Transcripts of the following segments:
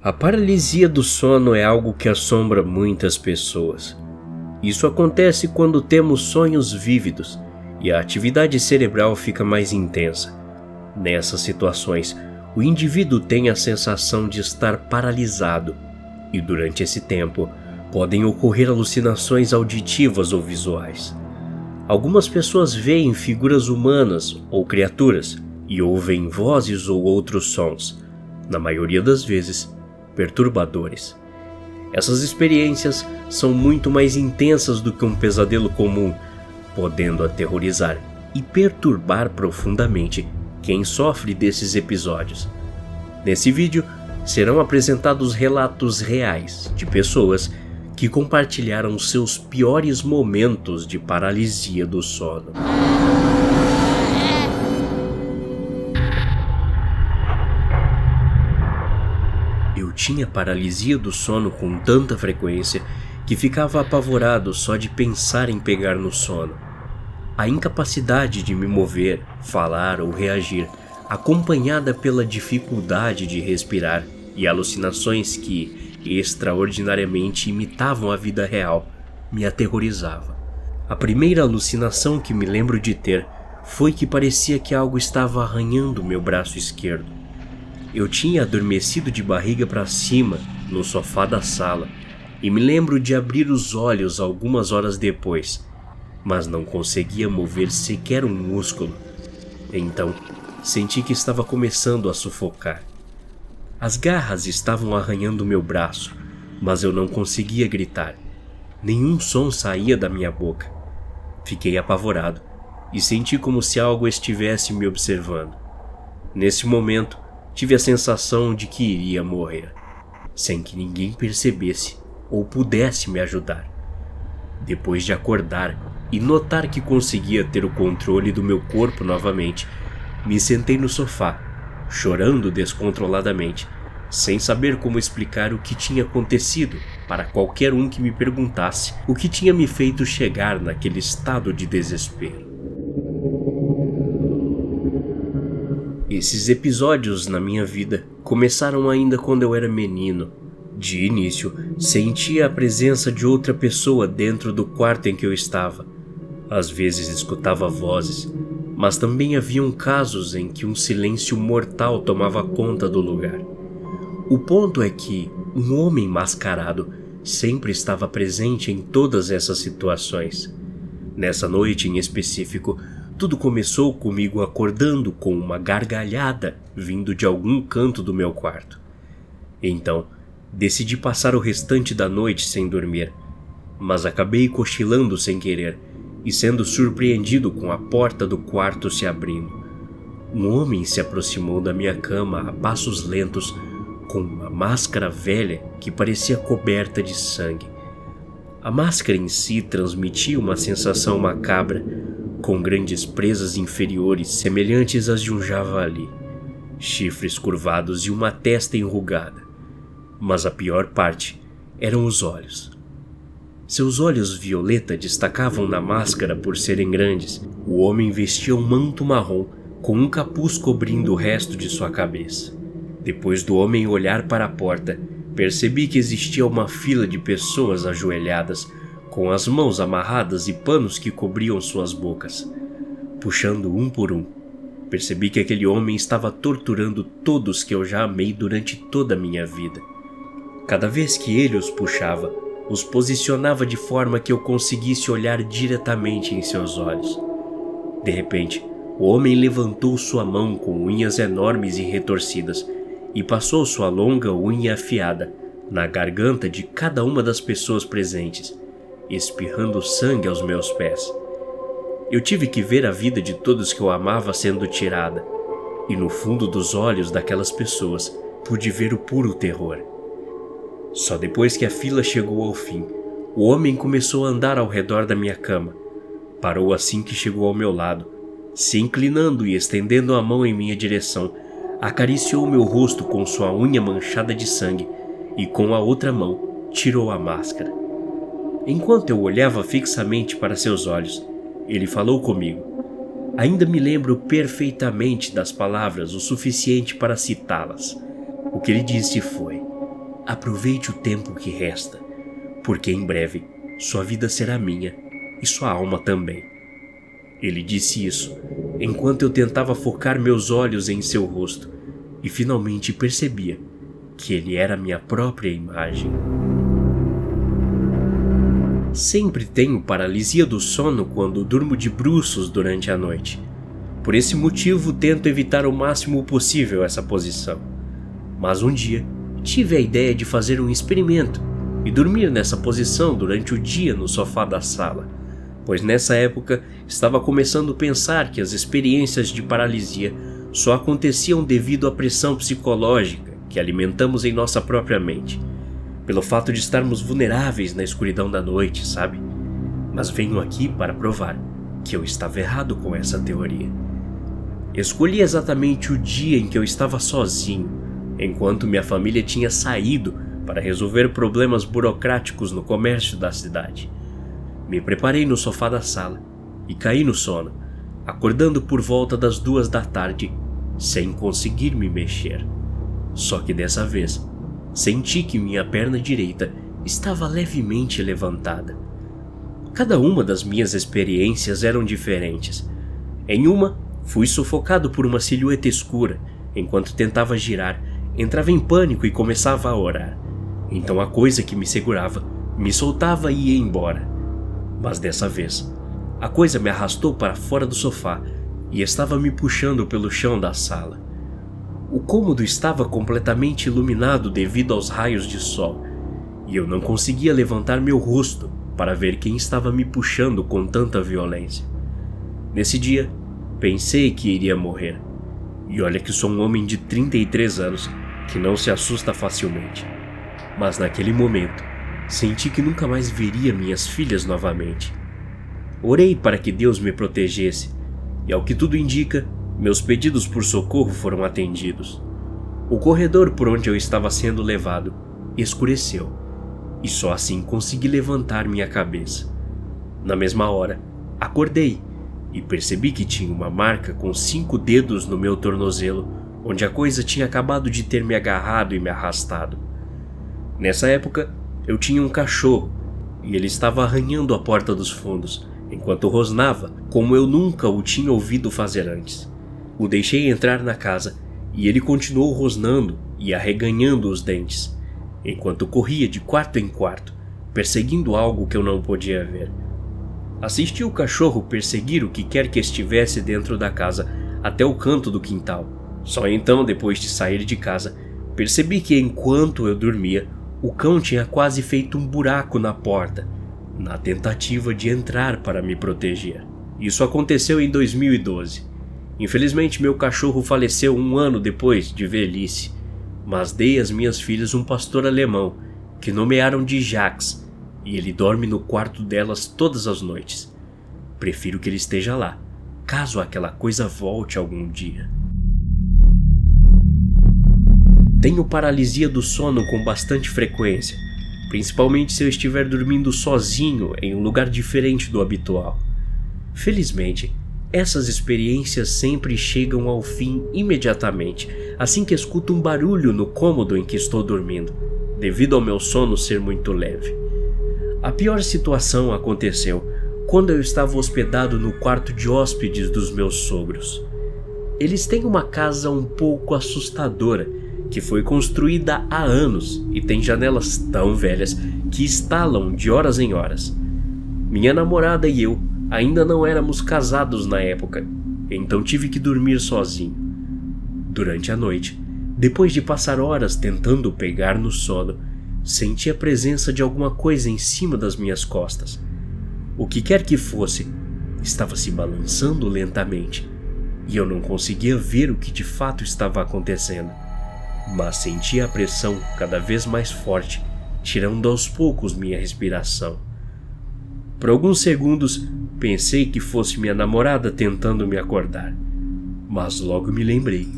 A paralisia do sono é algo que assombra muitas pessoas. Isso acontece quando temos sonhos vívidos e a atividade cerebral fica mais intensa. Nessas situações, o indivíduo tem a sensação de estar paralisado e durante esse tempo podem ocorrer alucinações auditivas ou visuais. Algumas pessoas veem figuras humanas ou criaturas e ouvem vozes ou outros sons, na maioria das vezes perturbadores. Essas experiências são muito mais intensas do que um pesadelo comum, podendo aterrorizar e perturbar profundamente quem sofre desses episódios. Nesse vídeo, serão apresentados relatos reais de pessoas que compartilharam seus piores momentos de paralisia do sono. Eu tinha paralisia do sono com tanta frequência que ficava apavorado só de pensar em pegar no sono. A incapacidade de me mover, falar ou reagir, acompanhada pela dificuldade de respirar e alucinações que extraordinariamente imitavam a vida real, me aterrorizava. A primeira alucinação que me lembro de ter foi que parecia que algo estava arranhando meu braço esquerdo. Eu tinha adormecido de barriga para cima no sofá da sala e me lembro de abrir os olhos algumas horas depois, mas não conseguia mover sequer um músculo. Então, senti que estava começando a sufocar. As garras estavam arranhando meu braço, mas eu não conseguia gritar. Nenhum som saía da minha boca. Fiquei apavorado e senti como se algo estivesse me observando. Nesse momento, tive a sensação de que iria morrer, sem que ninguém percebesse ou pudesse me ajudar. Depois de acordar e notar que conseguia ter o controle do meu corpo novamente, me sentei no sofá, chorando descontroladamente, sem saber como explicar o que tinha acontecido para qualquer um que me perguntasse o que tinha me feito chegar naquele estado de desespero. Esses episódios na minha vida começaram ainda quando eu era menino. De início, sentia a presença de outra pessoa dentro do quarto em que eu estava. Às vezes escutava vozes, mas também haviam casos em que um silêncio mortal tomava conta do lugar. O ponto é que um homem mascarado sempre estava presente em todas essas situações. Nessa noite em específico, tudo começou comigo acordando com uma gargalhada vindo de algum canto do meu quarto. Então, decidi passar o restante da noite sem dormir, mas acabei cochilando sem querer e sendo surpreendido com a porta do quarto se abrindo. Um homem se aproximou da minha cama a passos lentos, com uma máscara velha que parecia coberta de sangue. A máscara em si transmitia uma sensação macabra, com grandes presas inferiores semelhantes às de um javali, chifres curvados e uma testa enrugada. Mas a pior parte eram os olhos. Seus olhos violeta destacavam na máscara por serem grandes. O homem vestia um manto marrom com um capuz cobrindo o resto de sua cabeça. Depois do homem olhar para a porta, percebi que existia uma fila de pessoas ajoelhadas, com as mãos amarradas e panos que cobriam suas bocas. Puxando um por um, percebi que aquele homem estava torturando todos que eu já amei durante toda a minha vida. Cada vez que ele os puxava, os posicionava de forma que eu conseguisse olhar diretamente em seus olhos. De repente, o homem levantou sua mão com unhas enormes e retorcidas e passou sua longa unha afiada na garganta de cada uma das pessoas presentes, espirrando sangue aos meus pés. Eu tive que ver a vida de todos que eu amava sendo tirada, e no fundo dos olhos daquelas pessoas pude ver o puro terror. Só depois que a fila chegou ao fim, o homem começou a andar ao redor da minha cama. Parou assim que chegou ao meu lado, se inclinando e estendendo a mão em minha direção, acariciou meu rosto com sua unha manchada de sangue e com a outra mão tirou a máscara. Enquanto eu olhava fixamente para seus olhos, ele falou comigo. Ainda me lembro perfeitamente das palavras o suficiente para citá-las. O que ele disse foi: Aproveite o tempo que resta, porque em breve sua vida será minha e sua alma também. Ele disse isso enquanto eu tentava focar meus olhos em seu rosto e finalmente percebia que ele era minha própria imagem. Sempre tenho paralisia do sono quando durmo de bruços durante a noite. Por esse motivo, tento evitar o máximo possível essa posição. Mas um dia, tive a ideia de fazer um experimento e dormir nessa posição durante o dia no sofá da sala, pois nessa época estava começando a pensar que as experiências de paralisia só aconteciam devido à pressão psicológica que alimentamos em nossa própria mente, pelo fato de estarmos vulneráveis na escuridão da noite, sabe? Mas venho aqui para provar que eu estava errado com essa teoria. Escolhi exatamente o dia em que eu estava sozinho, enquanto minha família tinha saído para resolver problemas burocráticos no comércio da cidade. Me preparei no sofá da sala e caí no sono, acordando por volta das 2 da tarde, sem conseguir me mexer. Só que dessa vez, senti que minha perna direita estava levemente levantada. Cada uma das minhas experiências eram diferentes. Em uma, fui sufocado por uma silhueta escura. Enquanto tentava girar, entrava em pânico e começava a orar. Então a coisa que me segurava me soltava e ia embora. Mas dessa vez, a coisa me arrastou para fora do sofá e estava me puxando pelo chão da sala. O cômodo estava completamente iluminado devido aos raios de sol, e eu não conseguia levantar meu rosto para ver quem estava me puxando com tanta violência. Nesse dia, pensei que iria morrer. E olha que sou um homem de 33 anos que não se assusta facilmente. Mas naquele momento, senti que nunca mais veria minhas filhas novamente. Orei para que Deus me protegesse, e ao que tudo indica, meus pedidos por socorro foram atendidos. O corredor por onde eu estava sendo levado escureceu, e só assim consegui levantar minha cabeça. Na mesma hora, acordei e percebi que tinha uma marca com 5 dedos no meu tornozelo, onde a coisa tinha acabado de ter me agarrado e me arrastado. Nessa época, eu tinha um cachorro, e ele estava arranhando a porta dos fundos, enquanto rosnava como eu nunca o tinha ouvido fazer antes. O deixei entrar na casa, e ele continuou rosnando e arreganhando os dentes, enquanto corria de quarto em quarto, perseguindo algo que eu não podia ver. Assisti o cachorro perseguir o que quer que estivesse dentro da casa até o canto do quintal. Só então, depois de sair de casa, percebi que enquanto eu dormia, o cão tinha quase feito um buraco na porta, na tentativa de entrar para me proteger. Isso aconteceu em 2012. Infelizmente, meu cachorro faleceu 1 ano depois de velhice, mas dei às minhas filhas um pastor alemão, que nomearam de Jax, e ele dorme no quarto delas todas as noites. Prefiro que ele esteja lá, caso aquela coisa volte algum dia. Tenho paralisia do sono com bastante frequência, principalmente se eu estiver dormindo sozinho em um lugar diferente do habitual. Felizmente, essas experiências sempre chegam ao fim imediatamente, assim que escuto um barulho no cômodo em que estou dormindo, devido ao meu sono ser muito leve. A pior situação aconteceu quando eu estava hospedado no quarto de hóspedes dos meus sogros. Eles têm uma casa um pouco assustadora, que foi construída há anos e tem janelas tão velhas que estalam de horas em horas. Minha namorada e eu ainda não éramos casados na época, então tive que dormir sozinho. Durante a noite, depois de passar horas tentando pegar no sono, senti a presença de alguma coisa em cima das minhas costas. O que quer que fosse, estava se balançando lentamente, e eu não conseguia ver o que de fato estava acontecendo, mas sentia a pressão cada vez mais forte, tirando aos poucos minha respiração. Por alguns segundos, pensei que fosse minha namorada tentando me acordar, mas logo me lembrei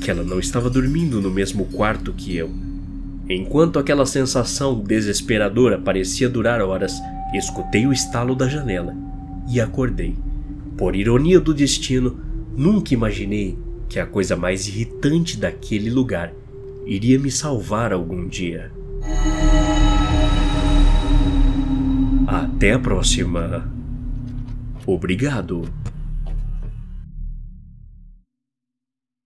que ela não estava dormindo no mesmo quarto que eu. Enquanto aquela sensação desesperadora parecia durar horas, escutei o estalo da janela e acordei. Por ironia do destino, nunca imaginei que a coisa mais irritante daquele lugar iria me salvar algum dia. Até a próxima. Obrigado.